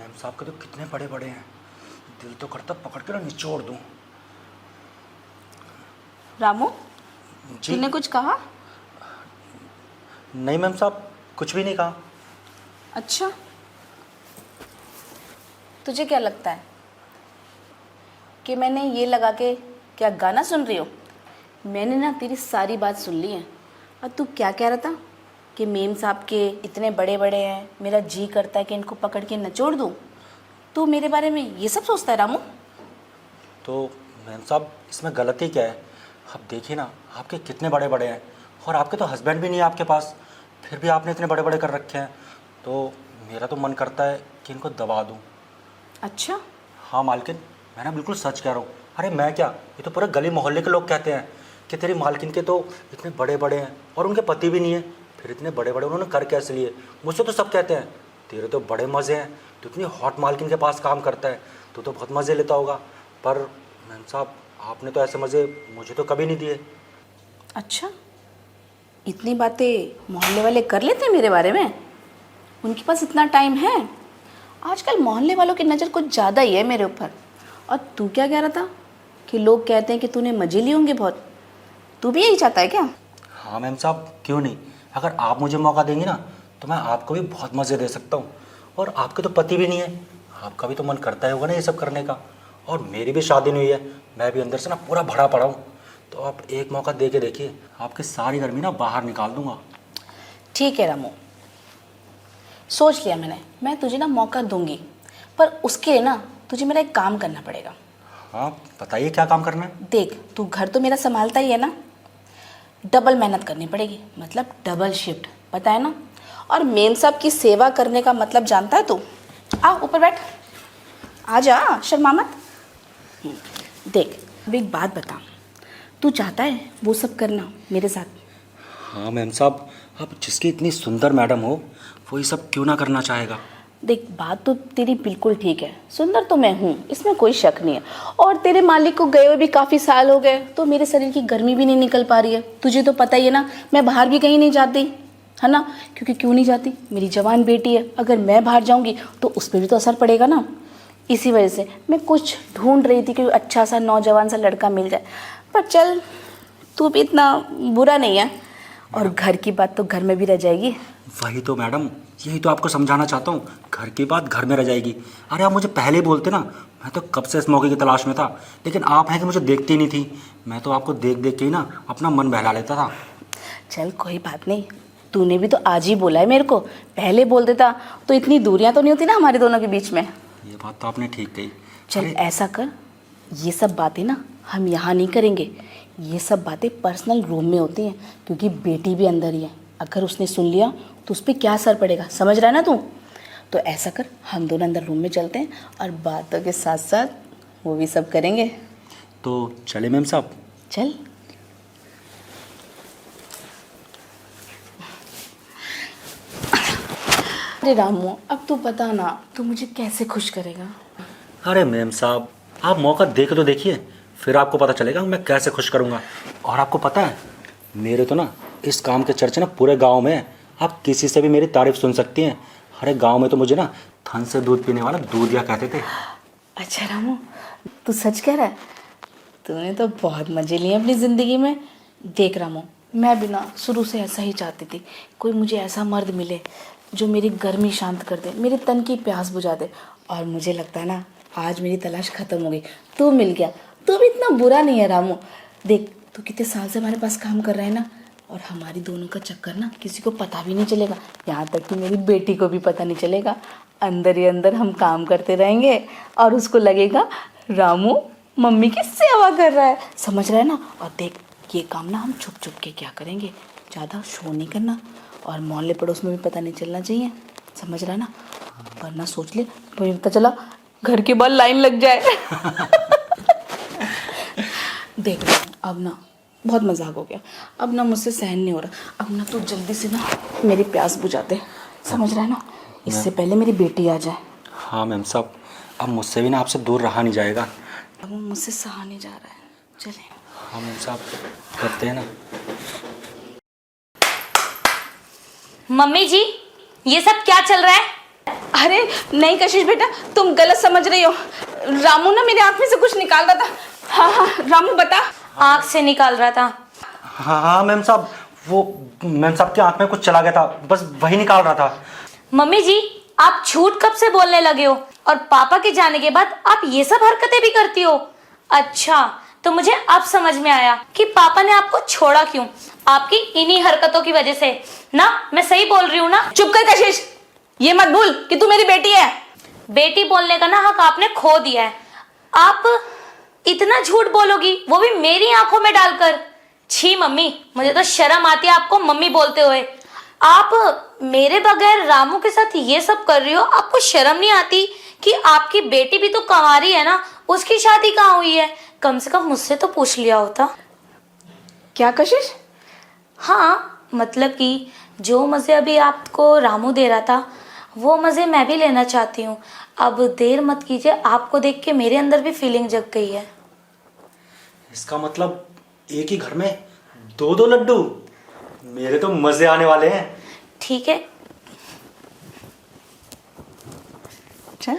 Ma'am साहब के तो कितने बड़े बड़े हैं, दिल तो करता पकड़ के ना निचोड़ दूं। रामू, जी तूने कुछ कहा? नहीं मैम साहब, कुछ भी नहीं कहा। अच्छा, तुझे क्या लगता है कि मैंने ये लगा के क्या गाना सुन रही हो? मैंने ना तेरी सारी बात सुन ली है। और तू क्या कह रहा था कि मेम साहब के इतने बड़े बड़े हैं, मेरा जी करता है कि इनको पकड़ के नचोड़ दूँ। तू मेरे बारे में ये सब सोचता है रामू? तो मैम साहब इसमें गलती क्या है? आप देखिए ना, आपके कितने बड़े बड़े हैं और आपके तो हस्बैंड भी नहीं है आपके पास, फिर भी आपने इतने बड़े बड़े कर रखे हैं। तो मेरा तो मन करता है कि इनको दबा दूं। अच्छा, हाँ मालकिन, मैं ना बिल्कुल सच कह रहा हूँ। अरे मैं क्या, ये तो पूरे गली मोहल्ले के लोग कहते हैं कि तेरी मालकिन के तो इतने बड़े बड़े हैं और उनके पति भी नहीं है, फिर इतने बड़े बड़े उन्होंने कर कैसे लिए। मुझसे तो सब कहते हैं तेरे तो बड़े मज़े हैं, तो इतनी हॉट मालकिन के पास काम करता है, तो बहुत मज़े लेता होगा। पर मैम साहब आपने तो ऐसे मज़े मुझे तो कभी नहीं दिए। अच्छा, इतनी बातें मोहल्ले वाले कर लेते हैं मेरे बारे में? उनके पास इतना टाइम है? आजकल मोहल्ले वालों की नज़र कुछ ज़्यादा ही है मेरे ऊपर। और तू क्या कह रहा था कि लोग कहते हैं कि तूने मजे लिए होंगे बहुत? तू भी यही चाहता है क्या? हाँ मैम साहब, क्यों नहीं। अगर आप मुझे मौका देंगी ना तो मैं आपको भी बहुत मज़े दे सकता हूँ। और आपके तो पति भी नहीं है, आपका भी तो मन करता है होगा ना ये सब करने का। और मेरी भी शादी नहीं हुई है, मैं भी अंदर से ना पूरा भरा पड़ा हूँ। तो आप एक मौका दे के देखिए, आपकी सारी गर्मी ना बाहर निकाल दूंगा। ठीक है रामू, सोच लिया मैंने। मैं तुझे ना मौका दूंगी, पर उसके लिए ना तुझे मेरा एक काम करना पड़ेगा। हाँ बताइए, क्या काम करना है? देख, तू घर तो मेरा संभालता ही है ना, डबल मेहनत करनी पड़ेगी, मतलब डबल शिफ्ट, पता है ना? और मेम साहब की सेवा करने का मतलब जानता है तू? आ ऊपर बैठ, आ जा, शर्मा मत। देख, अब एक बात बता, तू चाहता है वो सब करना मेरे साथ? हाँ मैम साहब, आप जिसकी इतनी सुंदर मैडम हो वो ये सब क्यों ना करना चाहेगा। देख, बात तो तेरी बिल्कुल ठीक है, सुंदर तो मैं हूँ, इसमें कोई शक नहीं है। और तेरे मालिक को गए हुए भी काफ़ी साल हो गए, तो मेरे शरीर की गर्मी भी नहीं निकल पा रही है। तुझे तो पता ही है ना, मैं बाहर भी कहीं नहीं जाती, है ना? क्योंकि क्यों नहीं जाती, मेरी जवान बेटी है, अगर मैं बाहर जाऊँगी तो उस पर भी तो असर पड़ेगा ना। इसी वजह से मैं कुछ ढूंढ रही थी कि अच्छा सा नौजवान सा लड़का मिल जाए। पर चल, तू भी इतना बुरा नहीं है, और घर की बात तो घर में भी रह जाएगी। वही तो मैडम, यही तो आपको समझाना चाहता हूँ, घर की बात घर में रह जाएगी। अरे आप मुझे पहले ही बोलते ना, मैं तो कब से इस मौके की तलाश में था। लेकिन आप हैं कि मुझे देखती ही नहीं थी, मैं तो आपको देख देख के ही ना अपना मन बहला लेता था। चल कोई बात नहीं, तूने भी तो आज ही बोला है मेरे को, पहले बोल देता तो इतनी दूरियां तो नहीं होती ना हमारे दोनों के बीच में। ये बात तो आपने ठीक कही। चल ऐसा कर, ये सब बातें ना हम यहाँ नहीं करेंगे, ये सब बातें पर्सनल रूम में होती हैं, क्योंकि बेटी भी अंदर ही है। अगर उसने सुन लिया तो उस पर क्या असर पड़ेगा, समझ रहा है ना तू? तो ऐसा कर, हम दोनों अंदर रूम में चलते हैं और बातों के साथ साथ वो भी सब करेंगे। तो चले मैम साहब? चल। अरे रामू, अब तू बता ना, तू मुझे कैसे खुश करेगा? अरे मैम साहब, आप मौका देख तो देखिए, फिर आपको पता चलेगा मैं कैसे खुश करूँगा। और आपको पता है, मेरे तो ना इस काम के चर्चे ना पूरे गांव में हैं। आप किसी से भी मेरी तारीफ सुन सकती हैं। अरे गांव में तो मुझे ना थन से दूध पीने वाला दूधिया कहते थे। अच्छा रामू, तू सच कह रहा है? तूने तो बहुत मज़े लिए अपनी ज़िंदगी में। देख रामू, मैं भी ना शुरू से ऐसा ही चाहती थी, कोई मुझे ऐसा मर्द मिले जो मेरी गर्मी शांत कर दे, मेरे तन की प्यास बुझा दे। और मुझे लगता है ना, आज मेरी तलाश ख़त्म हो गई, तू मिल गया। तू भी इतना बुरा नहीं है रामू। देख, तू कितने साल से हमारे पास काम कर रहा है ना, और हमारी दोनों का चक्कर ना किसी को पता भी नहीं चलेगा, यहाँ तक कि मेरी बेटी को भी पता नहीं चलेगा। अंदर ही अंदर हम काम करते रहेंगे और उसको लगेगा रामू मम्मी की सेवा कर रहा है, समझ रहा है ना? और देख, ये काम ना हम छुप छुप के क्या करेंगे, ज़्यादा शो नहीं करना, और मोहल्ले पड़ोस में भी पता नहीं चलना चाहिए, समझ रहा है ना? वरना सोच ले, पता चला घर के बाहर लाइन लग जाए। देख रहा हूँ, अब ना बहुत मजाक हो गया, अब ना मुझसे सहन नहीं हो रहा। अब ना तू जल्दी से ना मेरी प्यास बुझा दे, समझ रहा है ना? इससे पहले मेरी बेटी आ जाए। हाँ मैम साहब, अब मुझसे भी ना आपसे दूर रहा नहीं जाएगा। अब वो मुझसे सहा नहीं जा रहा है, चले। हाँ मैम साहब, करते हैं ना। मम्मी जी, ये सब क्या चल रहा है? अरे नहीं कशिश बेटा, तुम गलत समझ रही हो। रामू ना मेरे आँख में से कुछ निकाल रहा था। हाँ हाँ रामू बता। आँख से निकाल रहा था। हाँ हाँ मैम साहब, वो मैम साहब की आंख में कुछ चला गया था, बस वही निकाल रहा था। मम्मी जी, आप झूठ कब से बोलने लगे हो? और पापा के जाने के बाद आप ये सब हरकतें भी करती हो? अच्छा, तो मुझे अब समझ में आया कि पापा ने आपको छोड़ा क्यों। आपकी इन्हीं हरकतों की वजह से ना। मैं सही बोल रही हूँ ना? चुप कर कशिश, ये मत भूल कि तू मेरी बेटी है। बेटी बोलने का ना हक आपने खो दिया है। आप इतना झूठ बोलोगी, वो भी मेरी आंखों में डालकर? छी मम्मी, मुझे तो शर्म आती है आपको मम्मी बोलते हुए। आप मेरे बगैर रामू के साथ ये सब कर रही हो, आपको शर्म नहीं आती कि आपकी बेटी भी तो कंवारी है ना, उसकी शादी कहाँ हुई है? कम से कम मुझसे तो पूछ लिया होता। क्या कशिश? हाँ, मतलब कि जो मजे अभी आपको रामू दे रहा था, वो मजे मैं भी लेना चाहती हूँ। अब देर मत कीजिए, आपको देख के मेरे अंदर भी फीलिंग जग गई है। इसका मतलब एक ही घर में दो दो लड्डू? मेरे तो मजे आने वाले हैं। ठीक है, चल